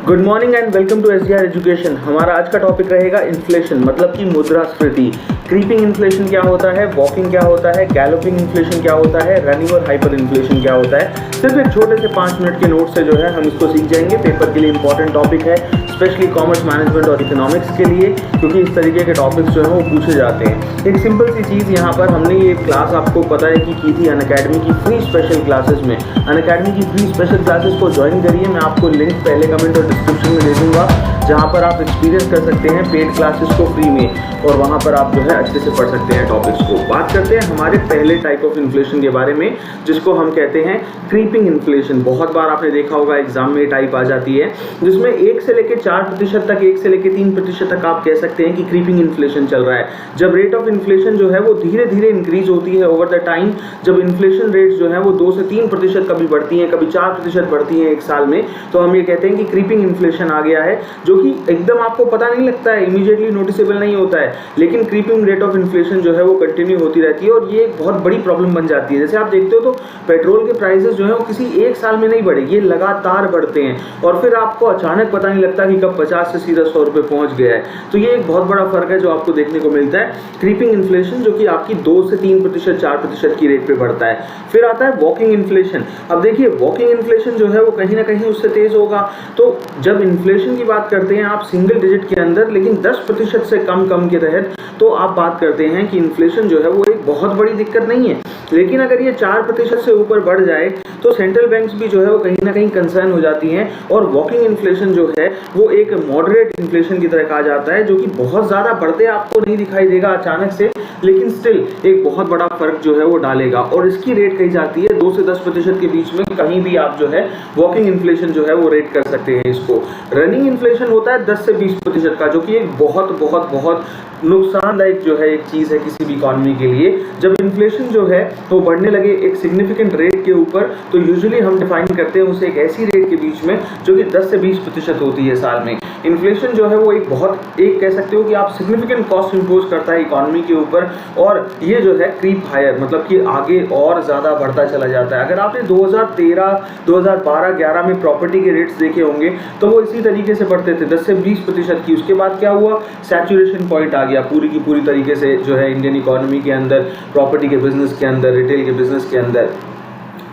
Good morning and welcome to SDR education. हमारा आज का टॉपिक रहेगा इन्फ्लेशन, मतलब कि मुद्रास्फीति। क्रीपिंग इन्फ्लेशन क्या होता है, वॉकिंग क्या होता है, गैलोपिंग इन्फ्लेशन क्या होता है, रनिंग और हाइपर इन्फ्लेशन क्या होता है। सिर्फ एक छोटे से 5 मिनट के नोट से जो है हम इसको सीख जाएंगे। पेपर के लिए इंपॉर्टेंट टॉपिक है, स्पेशली कॉमर्स मैनेजमेंट और इकोनॉमिक्स के लिए, क्योंकि इस तरीके के टॉपिक्स जो है वो पूछे जाते हैं। एक सिंपल सी चीज़ यहाँ पर हमने ये क्लास आपको पता है कि की थी अनअकैडमी की फ्री स्पेशल क्लासेस में। अनअकैडमी की फ्री स्पेशल क्लासेस को ज्वाइन करिए। मैं आपको लिंक पहले कमेंट और डिस्क्रिप्शन में दे दूंगा, जहाँ पर आप एक्सपीरियंस कर सकते हैं पेड क्लासेस को फ्री में, और वहाँ पर आप जो है अच्छे से पढ़ सकते हैं टॉपिक्स को। बात करते हैं हमारे पहले टाइप ऑफ इन्फ्लेशन के बारे में, जिसको हम कहते हैं क्रीपिंग इन्फ्लेशन। बहुत बार आपने देखा होगा एग्जाम में टाइप आ जाती है, जिसमें 1 से लेकर 4% तक, 1 से लेकर 3% तक आप कह सकते हैं कि क्रीपिंग इन्फ्लेशन चल रहा है। जब रेट ऑफ इन्फ्लेशन जो है वो धीरे धीरे इंक्रीज होती है ओवर द टाइम, जब इन्फ्लेशन रेट जो है वो 2 से 3% कभी बढ़ती हैं, कभी 4% बढ़ती हैं एक साल में, तो हम ये कहते हैं कि क्रीपिंग इन्फ्लेशन आ गया है, जो कि एकदम आपको पता नहीं लगता है, इमीडिएटली नोटिसेबल नहीं होता है, लेकिन क्रीपिंग रेट ऑफ इन्फ्लेशन जो है वो कंटिन्यू होती रहती है, और ये एक बहुत बड़ी प्रॉब्लम बन जाती है। जैसे आप देखते हो तो पेट्रोल के प्राइसेस जो है वो किसी एक साल में नहीं बढ़े, ये लगातार बढ़ते हैं, और फिर आपको अचानक पता नहीं लगता कि कब 50 से सीधा 100 रुपये पहुंच गया है। तो ये एक बहुत बड़ा फर्क है जो आपको देखने को मिलता है, क्रीपिंग इन्फ्लेशन जो कि आपकी 2 से 3%, 4% की रेट पे बढ़ता है। फिर आता है वॉकिंग इन्फ्लेशन। अब देखिए वॉकिंग इन्फ्लेशन जो है वो कहीं ना कहीं उससे तेज होगा। तो जब इन्फ्लेशन की बात करते हैं आप सिंगल डिजिट के अंदर, लेकिन 10% से कम के तहत, तो आप बात करते हैं कि इन्फ्लेशन जो है वो एक बहुत बड़ी दिक्कत नहीं है। लेकिन अगर ये 4% से ऊपर बढ़ जाए तो सेंट्रल बैंक्स भी जो है वो कहीं ना कहीं कंसर्न हो जाती हैं, और वॉकिंग इन्फ्लेशन जो है वो एक मॉडरेट इन्फ्लेशन की तरह कहा जाता है, जो कि बहुत ज़्यादा बढ़ते आपको नहीं दिखाई देगा अचानक से, लेकिन स्टिल एक बहुत बड़ा फर्क जो है वो डालेगा, और इसकी रेट कही जाती है 2 से 10% के बीच में। कहीं भी आप जो है वॉकिंग इन्फ्लेशन जो है वो रेट कर सकते हैं इसको। रनिंग इन्फ्लेशन होता है 10 से 20% का, जो कि एक बहुत बहुत बहुत नुकसानदायक जो है एक चीज़ है किसी भी इकॉनमी के लिए। जब इन्फ्लेशन जो है वो बढ़ने लगे एक सिग्निफिकेंट रेट के ऊपर, तो यूजुअली हम डिफाइन करते हैं उसे एक ऐसी रेट के बीच में जो कि 10 से 20% होती है साल में। इन्फ्लेशन जो है वो एक कह सकते हो कि आप सिग्निफिकेंट कॉस्ट इम्पोज करता है इकॉनमी के ऊपर, और ये जो है क्रीप हायर, मतलब कि आगे और ज़्यादा बढ़ता चला जाता है। अगर आपने 2013, 2012, 11 में प्रॉपर्टी के रेट्स देखे होंगे तो वो इसी तरीके से बढ़ते थे 10 से 20% की। उसके बाद क्या हुआ, सैचुरेशन पॉइंट आ गया पूरी की पूरी तरीके से जो है इंडियन इकोनॉमी के अंदर, प्रॉपर्टी के बिजनेस के अंदर, रिटेल के बिजनेस के अंदर,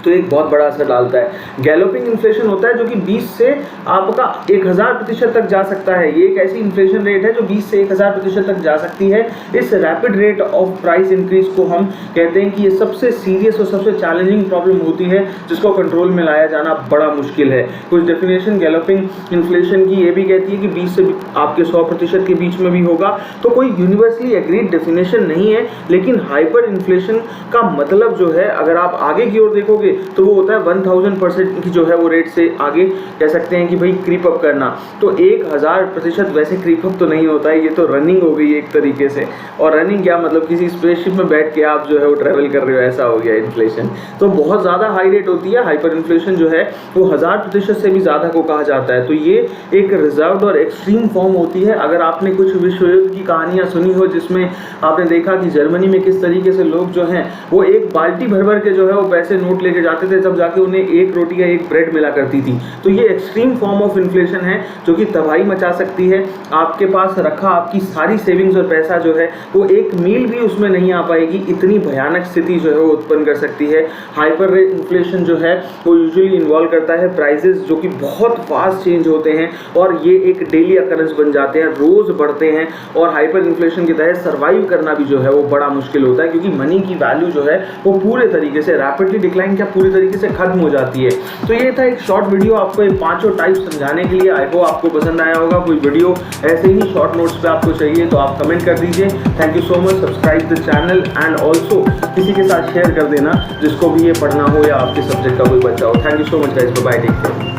तो एक बहुत बड़ा असर डालता है। गैलोपिंग इन्फ्लेशन होता है जो कि 20 से आपका 1000% तक जा सकता है। ये एक ऐसी इन्फ्लेशन रेट है जो 20 से 1000% तक जा सकती है। इस rapid rate of price increase को हम कहते हैं कि ये सबसे सीरियस और सबसे चैलेंजिंग प्रॉब्लम होती है, जिसको कंट्रोल में लाया जाना बड़ा मुश्किल है। कुछ डेफिनेशन गैलोपिंग इन्फ्लेशन की ये भी कहती है कि 20 से आपके 100% के बीच में भी होगा। तो कोई यूनिवर्सली एग्रीड डेफिनेशन नहीं है, लेकिन हाइपर इन्फ्लेशन का मतलब जो है, अगर आप आगे की ओर देखोगे तो वो होता है 1000% की जो है वो रेट से आगे कह सकते हैं कि भाई क्रीप अप करना। तो 1000% वैसे क्रीप अप तो नहीं होता है, ये तो रनिंग हो गई एक तरीके से। और रनिंग क्या मतलब, किसी स्पेसशिप में बैठ के आप जो है वो ट्रैवल कर रहे हो, ऐसा हो गया इन्फ्लेशन। तो बहुत ज़्यादा हाई रेट होती है। हाइपर इन्फ्लेशन जो है वो 1000% से भी ज़्यादा को कहा जाता है। तो ये एक रिजर्व्ड और एक्सट्रीम फॉर्म होती है। अगर आपने कुछ विश्व युद्ध की कहानियाँ सुनी हो, जिसमें आपने देखा कि जर्मनी में किस तरीके से लोग जो हैं वो एक बाल्टी भर भर के जो है वो पैसे नोट लेके जाते थे, तब जाके उन्हें एक रोटी या एक ब्रेड मिला करती थी। तो ये एक्सट्रीम फॉर्म ऑफ इन्फ्लेशन है जो कि तबाही मचा सकती है। आपके पास रखा आपकी सारी सेविंग्स और पैसा जो है वो एक मील भी उसमें नहीं आ पाएगी, इतनी भयानक स्थिति जो है वो उत्पन्न कर सकती है। हाइपर इन्फ्लेशन जो है वो यूजुअली इन्वॉल्व करता है प्राइजेस जो कि बहुत फास्ट चेंज होते हैं, और ये एक डेली अकरेंस बन जाते हैं, रोज बढ़ते हैं। और हाइपर इन्फ्लेशन के तहत सर्वाइव करना भी जो है वो बड़ा मुश्किल होता है, क्योंकि मनी की वैल्यू जो है वो पूरे तरीके से रैपिडली डिक्लाइन, क्या पूरी तरीके से खत्म हो जाती है। तो ये था एक शॉर्ट वीडियो आपको ये 5 टाइप समझाने के लिए। आई होप आपको पसंद आया होगा। कोई वीडियो ऐसे ही शॉर्ट नोट्स पे आपको चाहिए तो आप कमेंट कर दीजिए। Thank you so much. Subscribe the channel and also किसी के साथ शेयर कर देना जिसको भी ये पढ़ना हो या आपके सब्जेक्ट का कोई बच्चा हो। Thank you so much guys, bye bye, take care.